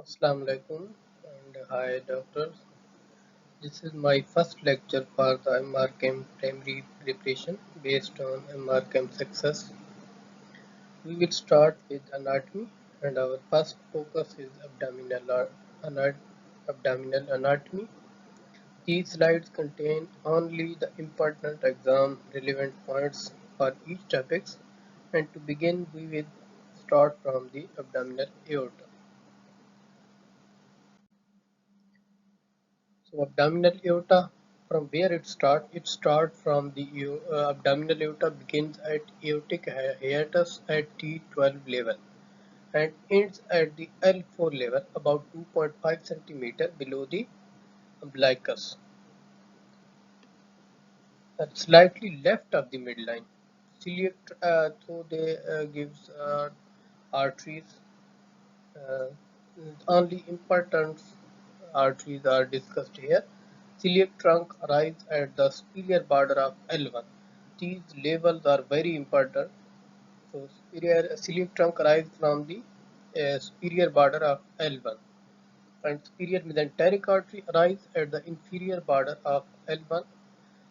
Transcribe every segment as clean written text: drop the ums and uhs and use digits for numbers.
Assalamu alaikum and hi doctors. This is my first lecture for the MRCEM Primary preparation based on MRCEM success. We will start with anatomy and our first focus is abdominal anatomy. These slides contain only the important exam relevant points for each topic, and to begin we will start from the abdominal aorta. So abdominal aorta, from where it starts? It starts from the abdominal aorta begins at aortic hiatus at T12 level and ends at the L4 level about 2.5 centimeter below the umbilicus, slightly left of the midline. Celiac, so they gives arteries. Uh, Only important arteries are discussed here. Celiac trunk arrives at the superior border of L1. These levels are very important. So superior celiac trunk arrives from the superior border of L1, and superior mesenteric artery arrives at the inferior border of L1.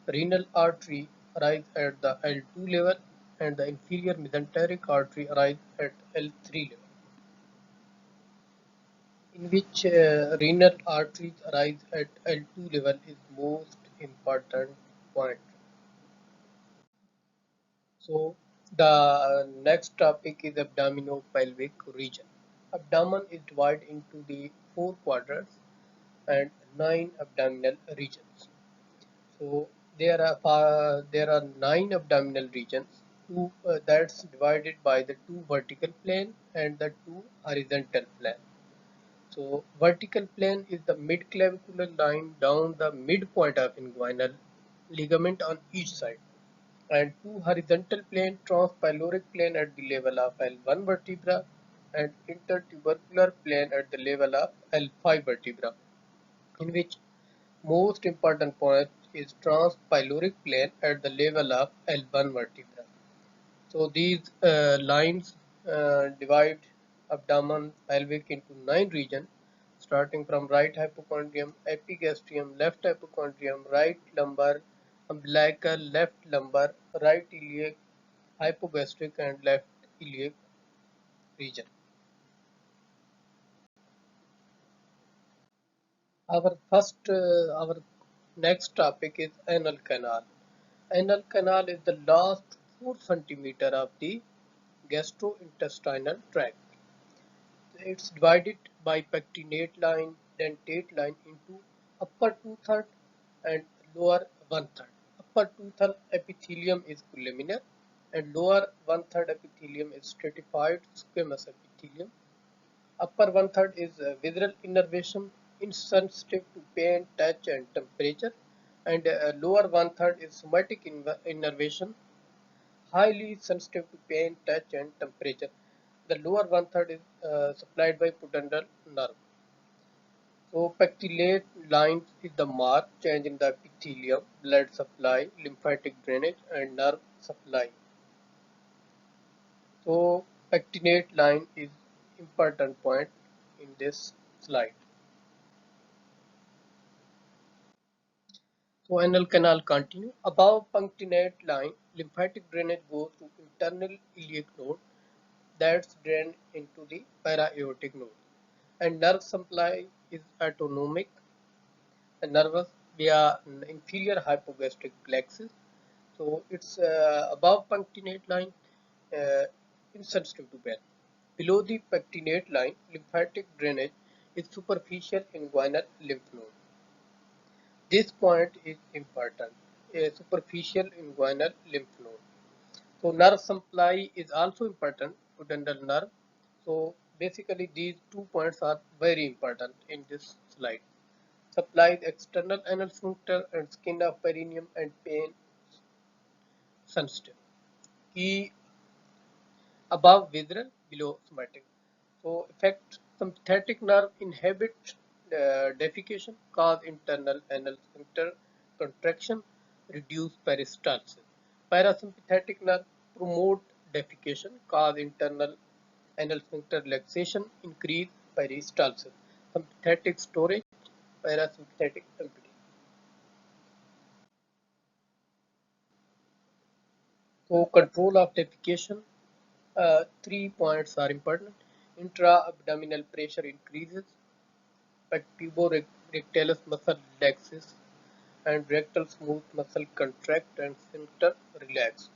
Renal artery arrives at the L2 level, and the inferior mesenteric artery arrives at L3 level, in which renal arteries arise at L2 level is most important point. So the next topic is abdominopelvic region. Abdomen is divided into the four quadrants and nine abdominal regions. So there are nine abdominal regions. Two that's divided by the two vertical plane and the two horizontal plane. So vertical plane is the mid-clavicular line down the midpoint of inguinal ligament on each side, and two horizontal plane transpyloric plane at the level of L1 vertebra and intertubercular plane at the level of L5 vertebra, in which most important point is transpyloric plane at the level of L1 vertebra. So these lines divide abdomen pelvic into nine regions, starting from right hypochondrium, epigastrium, left hypochondrium, right lumbar, umbilical, left lumbar, right iliac, hypogastric, and left iliac region. Our next topic is anal canal. Anal canal is the last 4 centimeter of the gastrointestinal tract. It's divided by pectinate line, dentate line into upper two-third and lower one-third. Upper two-third epithelium is columnar and lower one-third epithelium is stratified squamous epithelium. Upper one-third is visceral innervation, insensitive to pain, touch and temperature, and lower one-third is somatic innervation, highly sensitive to pain, touch and temperature. The lower one-third is supplied by pudendal nerve. So pectinate lines is the mark change in the epithelium, blood supply, lymphatic drainage and nerve supply. So pectinate line is important point in this slide. So anal canal continue. Above pectinate line, lymphatic drainage goes to internal iliac node that's drained into the para-aortic node. And nerve supply is autonomic and nervous via inferior hypogastric plexus. So it's above pectinate line, uh, insensitive to pain. Below the pectinate line, lymphatic drainage is superficial inguinal lymph node. This point is important. A superficial inguinal lymph node. So nerve supply is also important, pudendal nerve. So basically these 2 points are very important in this slide. Supplies external anal sphincter and skin of perineum and pain sensitive. Key above visceral, below somatic. So effect sympathetic nerve inhibit defecation, cause internal anal sphincter contraction, reduce peristalsis. Parasympathetic nerve promote defecation, cause internal anal sphincter relaxation, increase peristalsis. Sympathetic storage, parasympathetic empty. So control of defecation, 3 points are important. Intra-abdominal pressure increases, but puborectalis muscle relaxes, and rectal smooth muscle contract and sphincter relax.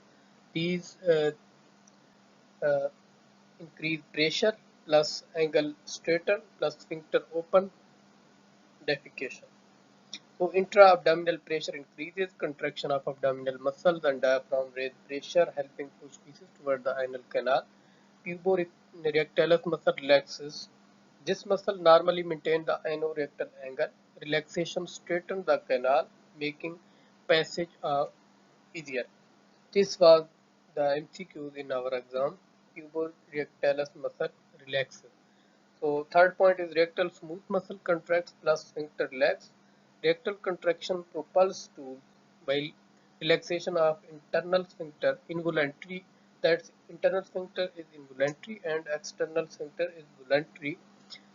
These uh, increase pressure plus angle straighten plus sphincter open defecation. So intra-abdominal pressure increases contraction of abdominal muscles and diaphragm raise pressure helping push feces toward the anal canal. Puborectalis muscle relaxes. This muscle normally maintains the anorectal angle. Relaxation straightens the canal, making passage easier. This was the MCQs in our exam. Puborectalis muscle relaxes. So third point is rectal smooth muscle contracts plus sphincter relax. Rectal contraction propels stools while relaxation of internal sphincter involuntary. That's internal sphincter is involuntary and external sphincter is voluntary.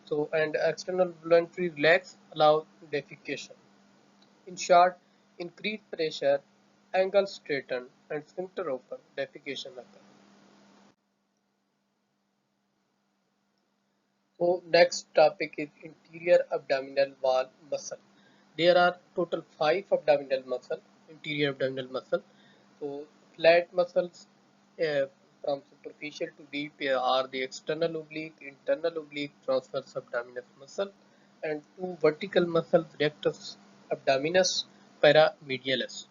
So and external voluntary relax allows defecation. In short, increased pressure, angle straighten and sphincter open, defecation occurs. So next topic is interior abdominal wall muscle. There are total 5 abdominal muscle, interior abdominal muscle. So flat muscles uh, from superficial to deep are the external oblique, internal oblique, transverse abdominis muscle, and two vertical muscles, rectus abdominis, paramedialis.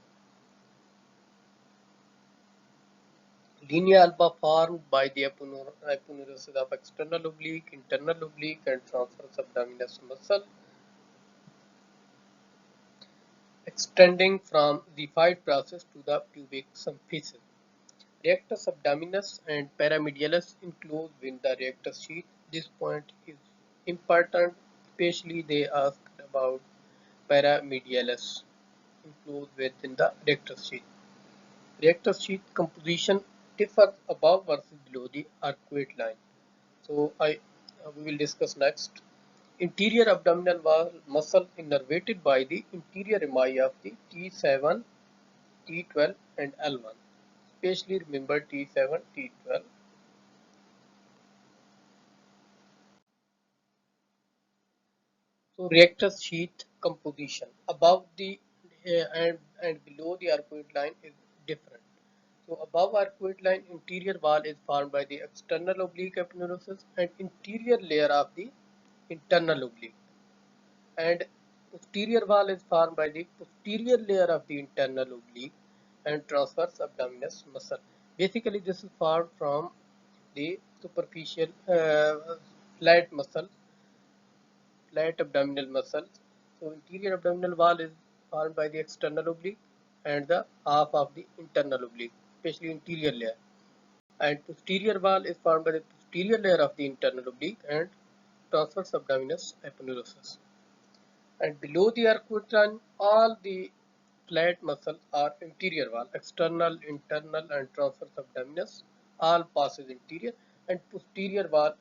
Linea alba formed by the aponeurosis of external oblique, internal oblique, and transverse abdominis muscle extending from the fight process to the pubic symphysis. Rectus abdominis and paramedialis enclosed within the rectus sheath. This point is important, especially they asked about paramedialis enclosed within the rectus sheath. Rectus sheath composition differs above versus below the arcuate line. So we will discuss next. Interior abdominal wall muscle innervated by the interior rami of the T7, T12 and L1. Especially remember T7, T12. So rectus sheath composition above the and below the arcuate line is different. So above arcuate line interior wall is formed by the external oblique aponeurosis and interior layer of the internal oblique, and posterior wall is formed by the posterior layer of the internal oblique and transverse abdominis muscle. Basically, this is formed from the superficial flat muscle, flat abdominal muscles. So, interior abdominal wall is formed by the external oblique and the half of the internal oblique, especially interior layer. And posterior wall is formed by the posterior layer of the internal oblique and transverse abdominis aponeurosis. And below the arcuate line, all the flat muscles are interior wall, external, internal, and transverse abdominis, all passes interior, and posterior wall,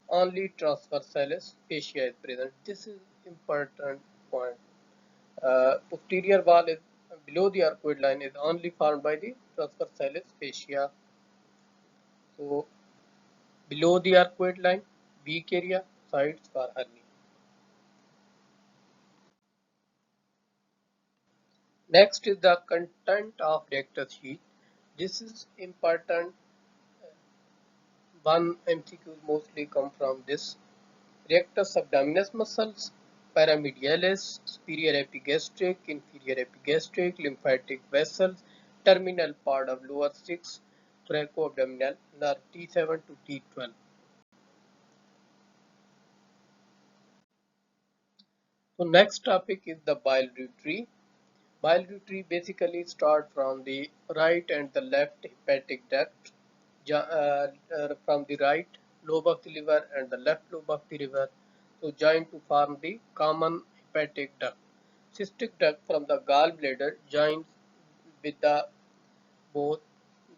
only transversalis fascia is present. This is important point. Posterior wall is below the arcuate line is only formed by the transversalis fascia. So below the arcuate line, weak area, sides for hernia. Next is the content of rectus sheath. This is important. One MCQ mostly come from this. Rectus abdominis muscles, paramedialis, superior epigastric, inferior epigastric, lymphatic vessels, terminal part of lower six, thoracoabdominal nerve T7 to T12. So next topic is the biliary tree. Biliary tree basically start from the right and the left hepatic duct, from the right lobe of the liver and the left lobe of the liver, so join to form the common hepatic duct. Cystic duct from the gallbladder joins with the both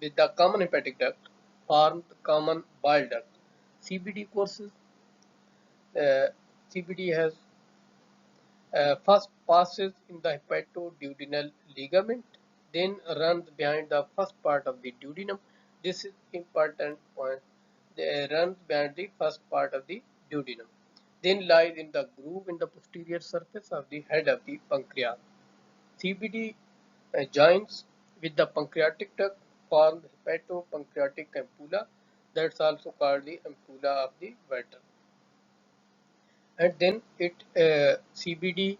with the common hepatic duct, form the common bile duct. CBD courses uh, CBD has first passes in the hepatoduodenal ligament, then runs behind the first part of the duodenum. This is important point. Runs behind the first part of the duodenum, then lies in the groove in the posterior surface of the head of the pancreas. CBD joins with the pancreatic duct, form hepatopancreatic ampulla, that's also called the ampulla of the Vater. And then it CBD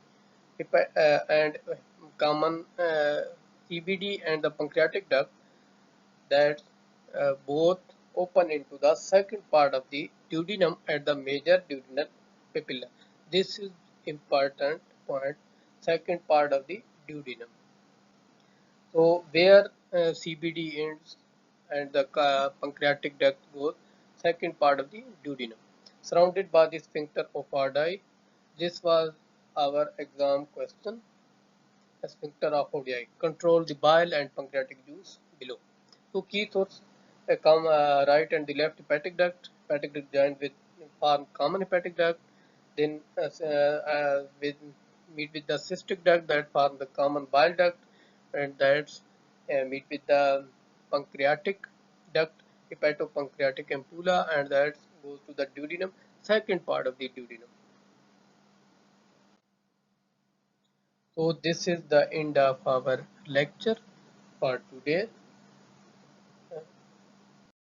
and common CBD and the pancreatic duct that both open into the second part of the duodenum at the major duodenal papilla. This is important point, second part of the duodenum. So where CBD ends and the pancreatic duct goes, second part of the duodenum, surrounded by the sphincter of Oddi. This was our exam question. Sphincter of Oddi control the bile and pancreatic juice below. So key source come right and the left hepatic duct. Hepatic duct joined with form common hepatic duct. Then with meet with the cystic duct that form the common bile duct, and that's meet with the pancreatic duct, hepatopancreatic ampulla, and that goes to the duodenum, second part of the duodenum. So this is the end of our lecture for today.